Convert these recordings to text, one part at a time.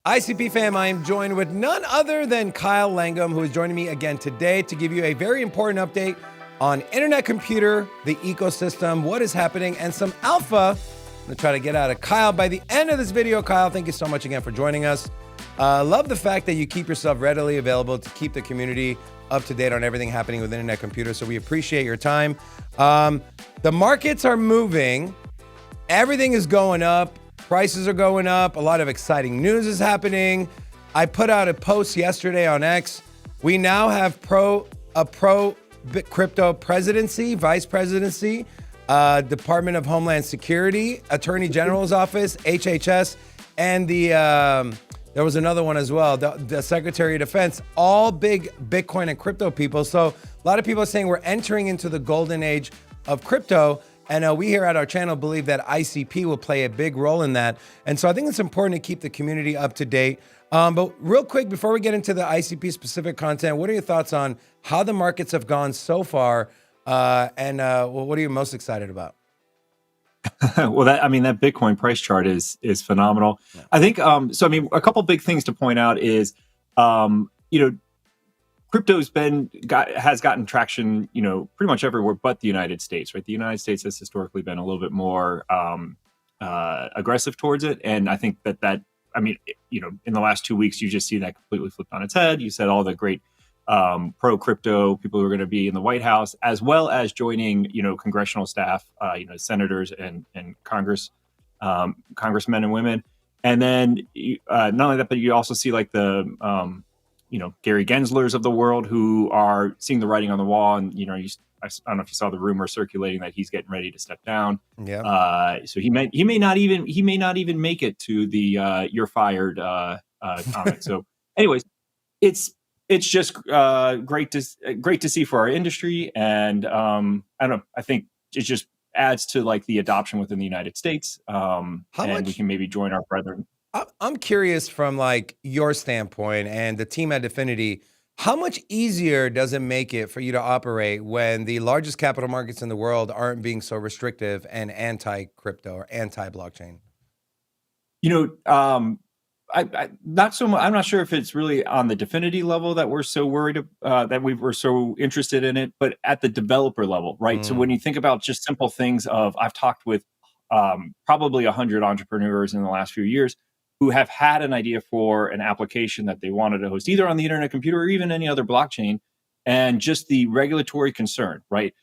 ICP fam, I am joined with none other than Kyle Langham, who is joining me again today to give you a very important update on internet computer, the ecosystem, what is happening, and some alpha I'm going to try to get out of Kyle by the end of this video. Kyle, thank you so much again for joining us. Love the fact that you keep yourself readily available to keep the community up to date on everything happening with internet computer, so we appreciate your time. The markets are moving. Everything is going up. Prices are going up. A lot of exciting news is happening. I put out a post yesterday on X. We now have a pro crypto presidency, vice presidency, Department of Homeland Security, Attorney General's office, HHS, and there was another one as well, the Secretary of Defense, all big Bitcoin and crypto people. So a lot of people are saying we're entering into the golden age of crypto. And we here at our channel believe that ICP will play a big role in that. And so I think it's important to keep the community up to date. But real quick, before we get into the ICP specific content, what are your thoughts on how the markets have gone so far? And what are you most excited about? Well, that Bitcoin price chart is phenomenal. Yeah. I think a couple big things to point out is crypto's has gotten traction, pretty much everywhere but the United States, right? The United States has historically been a little bit more aggressive towards it, and I think that in the last 2 weeks, you just see that completely flipped on its head. You said all the great pro crypto people who are going to be in the White House, as well as joining, congressional staff, senators and congressmen and women, and then not only that, but you also see like the Gary Genslers of the world who are seeing the writing on the wall. And, I don't know if you saw the rumor circulating that he's getting ready to step down. Yeah. So he may not even make it to the "you're fired" comment. So anyways, it's just great to see for our industry. And I don't know, I think it just adds to like the adoption within the United States. We can maybe join our brethren. I'm curious from like your standpoint and the team at Dfinity, how much easier does it make it for you to operate when the largest capital markets in the world aren't being so restrictive and anti-crypto or anti-blockchain? Not so much. I'm not sure if it's really on the Dfinity level that we're so worried that we were so interested in it, but at the developer level, right? So when you think about just simple things I've talked with probably 100 entrepreneurs in the last few years who have had an idea for an application that they wanted to host either on the internet computer or even any other blockchain, and just the regulatory concern, right?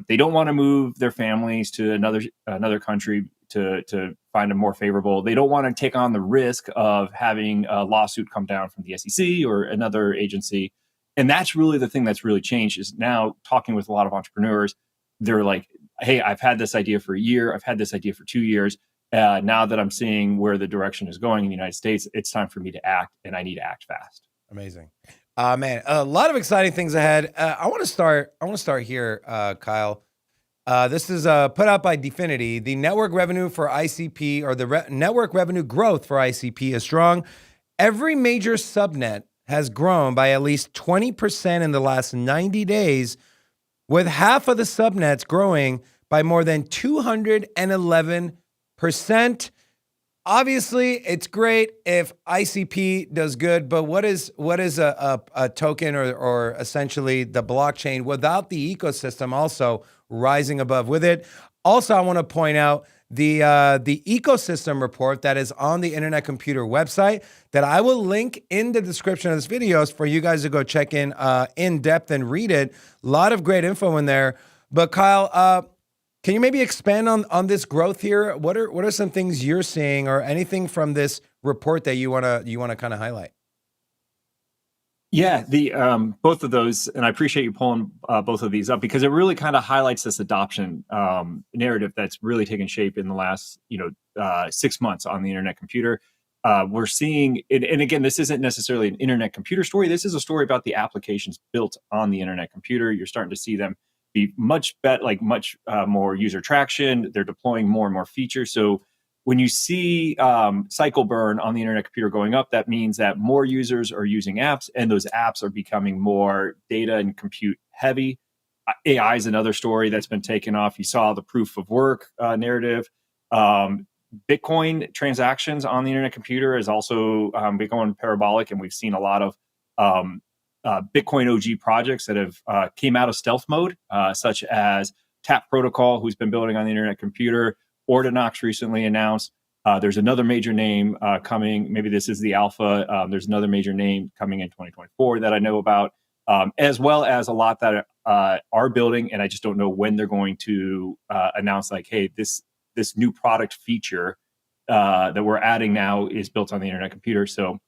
They don't want to move their families to another country to find a more favorable. They don't want to take on the risk of having a lawsuit come down from the SEC or another agency. And that's really the thing that's really changed, is now talking with a lot of entrepreneurs, they're like, hey, I've had this idea for a year. I've had this idea for 2 years. Now that I'm seeing where the direction is going in the United States, it's time for me to act, and I need to act fast. Amazing. Man, a lot of exciting things ahead. I want to start here, Kyle. This is put out by Dfinity. The network revenue for ICP, or the network revenue growth for ICP, is strong. Every major subnet has grown by at least 20% in the last 90 days, with half of the subnets growing by more than 211%. Obviously, it's great if ICP does good, but what is a token or essentially the blockchain without the ecosystem also rising above with it? Also, I want to point out the ecosystem report that is on the Internet Computer website that I will link in the description of this video for you guys to go check in depth and read it. A lot of great info in there. But Kyle, can you maybe expand on this growth here? What are some things you're seeing, or anything from this report that you wanna kind of highlight? Yeah, the both of those, and I appreciate you pulling both of these up, because it really kind of highlights this adoption narrative that's really taken shape in the last 6 months on the internet computer. We're seeing, and again, this isn't necessarily an internet computer story. This is a story about the applications built on the internet computer. You're starting to see them be much more user traction. They're deploying more and more features. So when you see cycle burn on the internet computer going up, that means that more users are using apps, and those apps are becoming more data and compute heavy. AI is another story that's been taken off. You saw the proof of work narrative. Bitcoin transactions on the internet computer has also been going parabolic, and we've seen a lot of Bitcoin OG projects that have came out of stealth mode, such as Tap Protocol, who's been building on the internet computer. Ordinox recently announced. There's another major name coming. Maybe this is the alpha. There's another major name coming in 2024 that I know about, as well as a lot that are building, and I just don't know when they're going to announce, like, hey, this new product feature that we're adding now is built on the internet computer. So,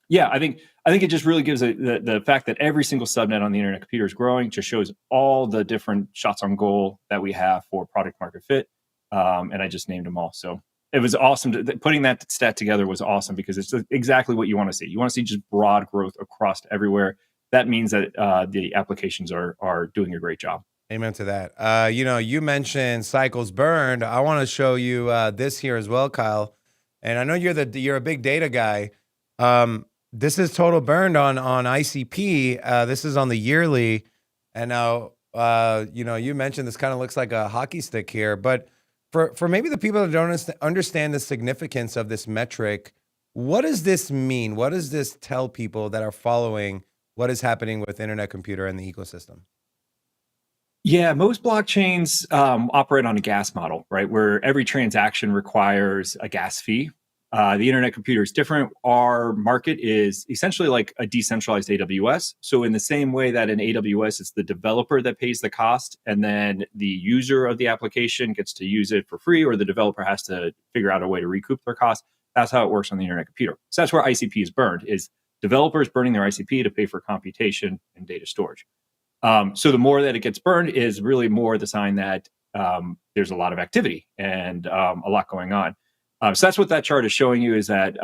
yeah, I think it just really gives the fact that every single subnet on the internet computer is growing, just shows all the different shots on goal that we have for product market fit. And I just named them all. So it was awesome. Putting that stat together was awesome because it's exactly what you want to see. You want to see just broad growth across everywhere. That means that the applications are doing a great job. Amen to that. You mentioned cycles burned. I want to show you this here as well, Kyle. And I know you're a big data guy. This is total burned on ICP. This is on the yearly. And now, you mentioned this kind of looks like a hockey stick here, but for maybe the people that don't understand the significance of this metric, what does this mean? What does this tell people that are following what is happening with internet computer and the ecosystem? Yeah, most blockchains operate on a gas model, right? Where every transaction requires a gas fee. The internet computer is different. Our market is essentially like a decentralized AWS. So in the same way that in AWS, it's the developer that pays the cost, and then the user of the application gets to use it for free, or the developer has to figure out a way to recoup their cost. That's how it works on the internet computer. So that's where ICP is burned, is developers burning their ICP to pay for computation and data storage. So the more that it gets burned is really more the sign that there's a lot of activity and a lot going on. So that's what that chart is showing you, is that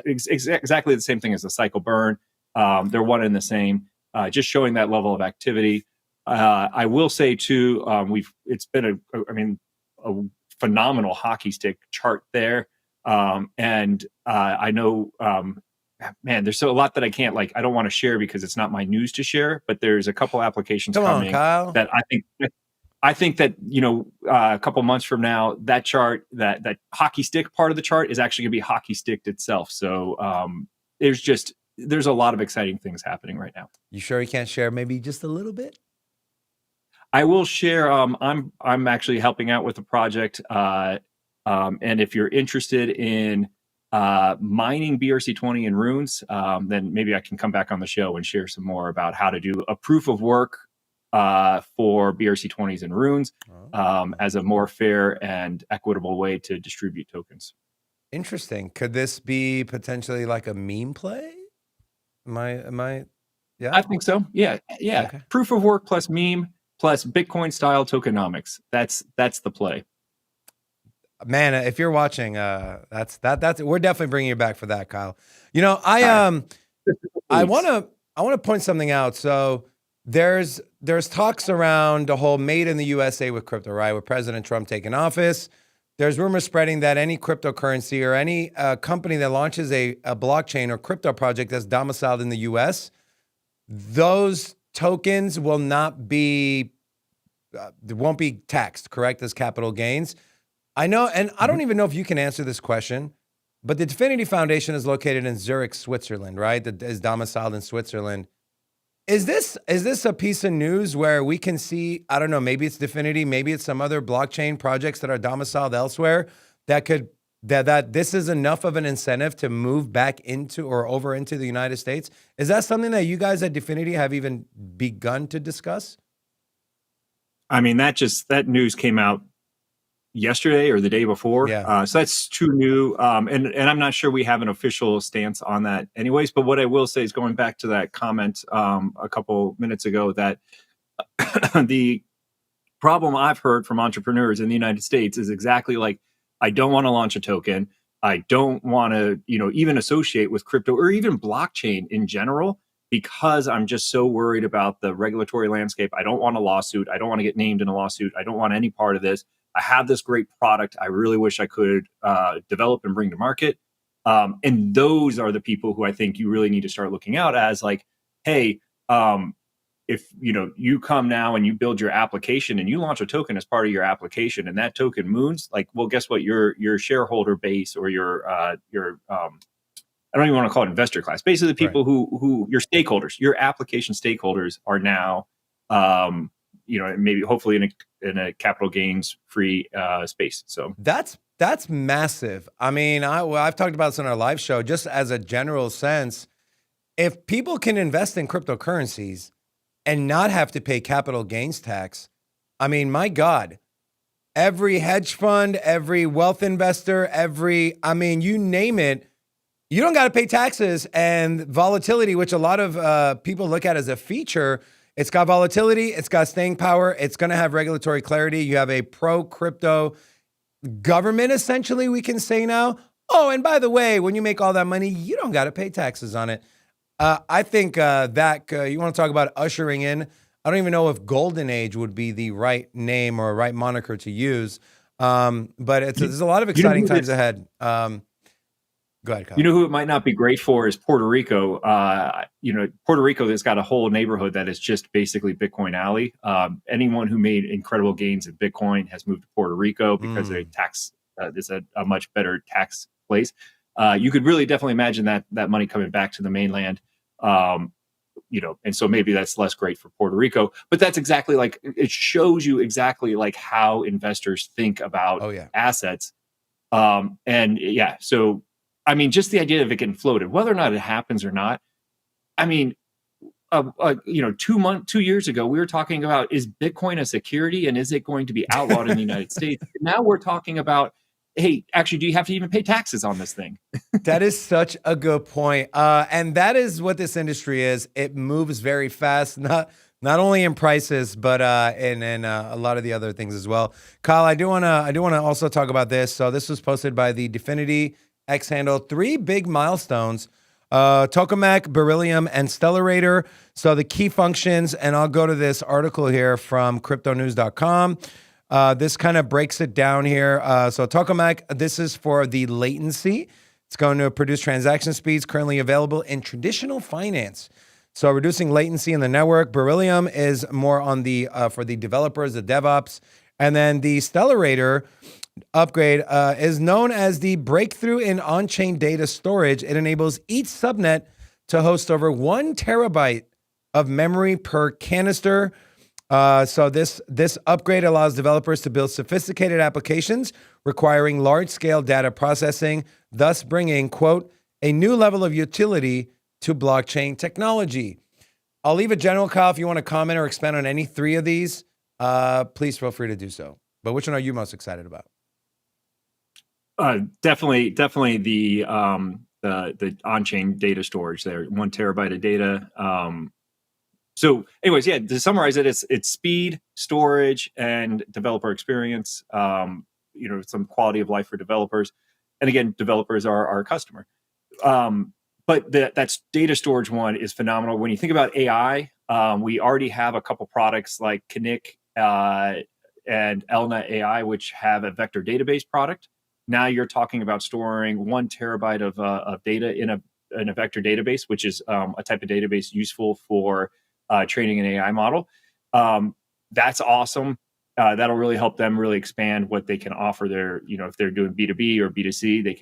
exactly the same thing as the cycle burn. They're one and the same, just showing that level of activity. I will say too, it's been a phenomenal hockey stick chart there. And I know, man, there's a lot that I can't, I don't want to share because it's not my news to share, but there's a couple applications coming Kyle. that I think that, a couple months from now, that chart, that hockey stick part of the chart is actually going to be hockey sticked itself. So there's a lot of exciting things happening right now. You sure you can't share maybe just a little bit? I will share. I'm actually helping out with a project. And if you're interested in mining BRC20 in runes, then maybe I can come back on the show and share some more about how to do a proof of work for BRC20s and runes as a more fair and equitable way to distribute tokens. Interesting. Could this be potentially like a meme play? Am I? Yeah, I think so. Yeah. Okay. Proof of work plus meme plus Bitcoin style tokenomics. That's the play. Man, if you're watching, that's we're definitely bringing you back for that, Kyle. I want to point something out. So there's talks around the whole made in the USA with crypto, right? With President Trump taking office, there's rumors spreading that any cryptocurrency or any company that launches a blockchain or crypto project that's domiciled in the US, those tokens will not be, won't be taxed, correct, as capital gains. I know, and I don't even know if you can answer this question, but the Dfinity Foundation is located in Zurich, Switzerland, right? That is domiciled in Switzerland. Is this a piece of news where we can see, I don't know, maybe it's Dfinity, maybe it's some other blockchain projects that are domiciled elsewhere that this is enough of an incentive to move back into or over into the United States? Is that something that you guys at Dfinity have even begun to discuss? I mean, that news came out yesterday or the day before. Yeah. So that's too new. And I'm not sure we have an official stance on that anyways, but what I will say is, going back to that comment a couple minutes ago, that the problem I've heard from entrepreneurs in the United States is exactly like, I don't want to launch a token. I don't want to, even associate with crypto or even blockchain in general, because I'm just so worried about the regulatory landscape. I don't want a lawsuit. I don't want to get named in a lawsuit. I don't want any part of this. I have this great product I really wish I could develop and bring to market. And those are the people who I think you really need to start looking out as, like, hey, if you come now and you build your application and you launch a token as part of your application, and that token moons, like, well, guess what? Your shareholder base, or your I don't even want to call it investor class. Basically, the people who your stakeholders, your application stakeholders, are now, maybe hopefully in a capital gains free space. So that's massive. I mean, I've talked about this on our live show. Just as a general sense, if people can invest in cryptocurrencies and not have to pay capital gains tax, I mean, my God, every hedge fund, every wealth investor, you name it, you don't got to pay taxes. And volatility, which a lot of people look at as a feature, it's got volatility, it's got staying power, it's going to have regulatory clarity. You have a pro-crypto government, essentially, we can say now. Oh, and by the way, when you make all that money, you don't got to pay taxes on it. I think that you want to talk about ushering in. I don't even know if golden age would be the right name or right moniker to use. But there's a lot of exciting times ahead. Go ahead, Kyle. You know who it might not be great for is Puerto Rico. Puerto Rico has got a whole neighborhood that is just basically Bitcoin Alley. Anyone who made incredible gains in Bitcoin has moved to Puerto Rico because their tax is a much better tax place. You could really definitely imagine that money coming back to the mainland. And so maybe that's less great for Puerto Rico, but that's exactly, like, it shows you exactly like how investors think about assets. So I mean, just the idea of it getting floated, whether or not it happens or not. I mean, 2 years ago, we were talking about, is Bitcoin a security and is it going to be outlawed in the United States? Now we're talking about, hey, actually, do you have to even pay taxes on this thing? That is such a good point. And that is what this industry is. It moves very fast, not only in prices, but in a lot of the other things as well. Kyle, I do want to also talk about this. So this was posted by the Dfinity X handle. 3 big milestones: tokamak, beryllium, and stellarator. So the key functions, and I'll go to this article here from cryptonews.com. This kind of breaks it down here. So tokamak, this is for the latency. It's going to produce transaction speeds currently available in traditional finance, so reducing latency in the network. Beryllium is more on the for the developers, the DevOps. And then the stellarator upgrade is known as the breakthrough in on-chain data storage. It enables each subnet to host over 1 terabyte of memory per canister. So this upgrade allows developers to build sophisticated applications requiring large-scale data processing, thus bringing, quote, a new level of utility to blockchain technology. I'll leave it general, Kyle. If you want to comment or expand on any 3 of these, please feel free to do so. But which one are you most excited about? Definitely the on-chain data storage there, 1 terabyte of data. So anyways, to summarize it, it's speed, storage, and developer experience, some quality of life for developers. And again, developers are our customer. But that data storage one is phenomenal. When you think about AI, we already have a couple products like Kinnick and Elna AI, which have a vector database product. Now you're talking about storing 1 terabyte of data in a vector database, which is a type of database useful for training an AI model. That's awesome. That'll really help them really expand what they can offer their, if they're doing B2B or B2C, they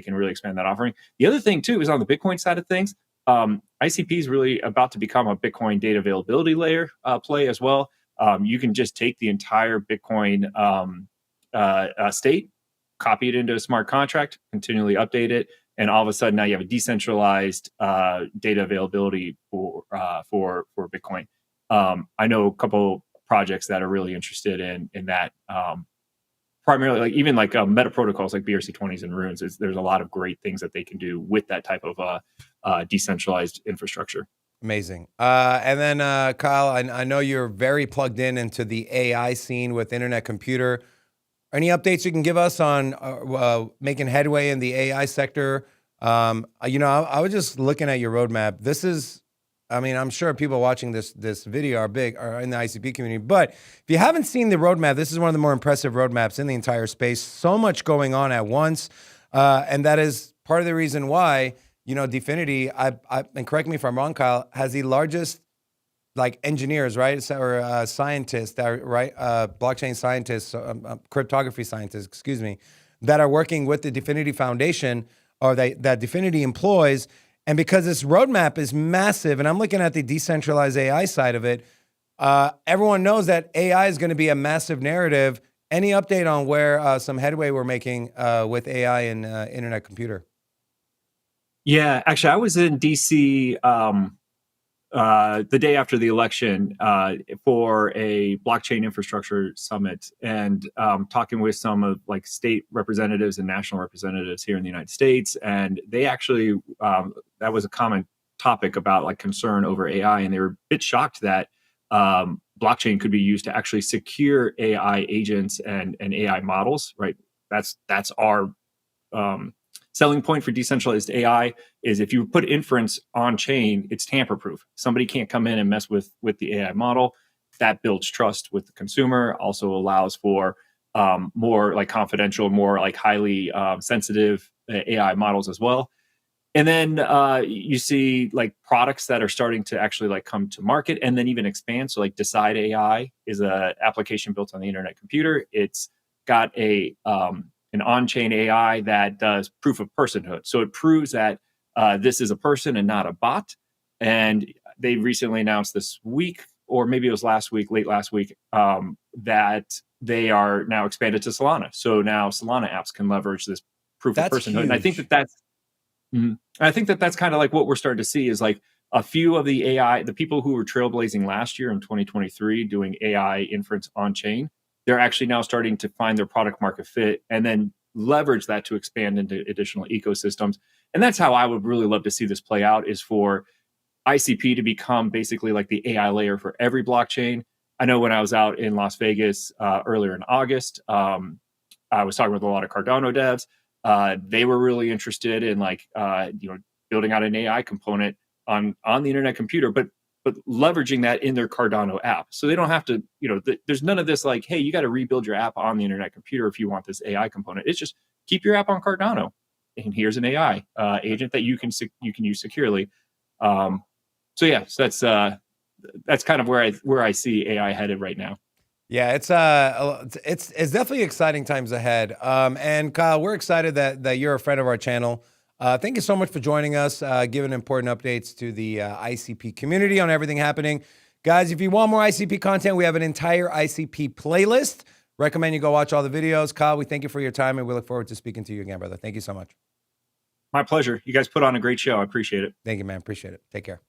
can really expand that offering. The other thing too is on the Bitcoin side of things. ICP is really about to become a Bitcoin data availability layer play as well. You can just take the entire Bitcoin state, copy it into a smart contract, continually update it, and all of a sudden now you have a decentralized data availability for Bitcoin. I know a couple projects that are really interested in that. Primarily, even meta protocols like BRC20s and Runes. There's a lot of great things that they can do with that type of decentralized infrastructure. Amazing. And then Kyle, I know you're very plugged into the AI scene with Internet Computer. Any updates you can give us on making headway in the AI sector? I was just looking at your roadmap. This is, I'm sure people watching this video are in the ICP community, but if you haven't seen the roadmap, this is one of the more impressive roadmaps in the entire space. So much going on at once. And that is part of the reason why, Dfinity, and correct me if I'm wrong, Kyle, has the largest like engineers, right? Or scientists, right? Blockchain scientists, cryptography scientists, excuse me, that are working with the Dfinity Foundation, or that Dfinity employs. And because this roadmap is massive, and I'm looking at the decentralized AI side of it, everyone knows that AI is going to be a massive narrative. Any update on where some headway we're making with AI and internet computer? Yeah, actually, I was in DC the day after the election for a blockchain infrastructure summit, and talking with some of like state representatives and national representatives here in the United States. And they actually, that was a common topic about like concern over AI. And they were a bit shocked that blockchain could be used to actually secure AI agents and AI models, right? That's our selling point for decentralized AI is if you put inference on chain, it's tamper proof. Somebody can't come in and mess with the AI model. That builds trust with the consumer, also allows for more like confidential, more like highly sensitive AI models as well. And then you see like products that are starting to actually like come to market and then even expand. So like Decide AI is a application built on the internet computer. It's got an on-chain AI that does proof of personhood. So it proves that this is a person and not a bot. And they recently announced this week, or maybe it was last week, late last week, that they are now expanded to Solana. So now Solana apps can leverage this proof of personhood. Huge. And I think that's kind of like what we're starting to see is like a few of the AI, the people who were trailblazing last year in 2023 doing AI inference on chain, they're actually now starting to find their product market fit and then leverage that to expand into additional ecosystems. And that's how I would really love to see this play out, is for ICP to become basically like the AI layer for every blockchain. I know when I was out in Las Vegas earlier in August, I was talking with a lot of Cardano devs. They were really interested in like building out an AI component on the internet computer, but leveraging that in their Cardano app. So they don't have to, there's none of this like, hey, you got to rebuild your app on the internet computer if you want this AI component. It's just keep your app on Cardano, and here's an AI agent that you can use securely. So that's kind of where I see AI headed right now. Yeah, it's definitely exciting times ahead. And Kyle, we're excited that you're a friend of our channel. Thank you so much for joining us, giving important updates to the ICP community on everything happening. Guys, if you want more ICP content, we have an entire ICP playlist. Recommend you go watch all the videos. Kyle, we thank you for your time, and we look forward to speaking to you again, brother. Thank you so much. My pleasure. You guys put on a great show. I appreciate it. Thank you, man. Appreciate it. Take care.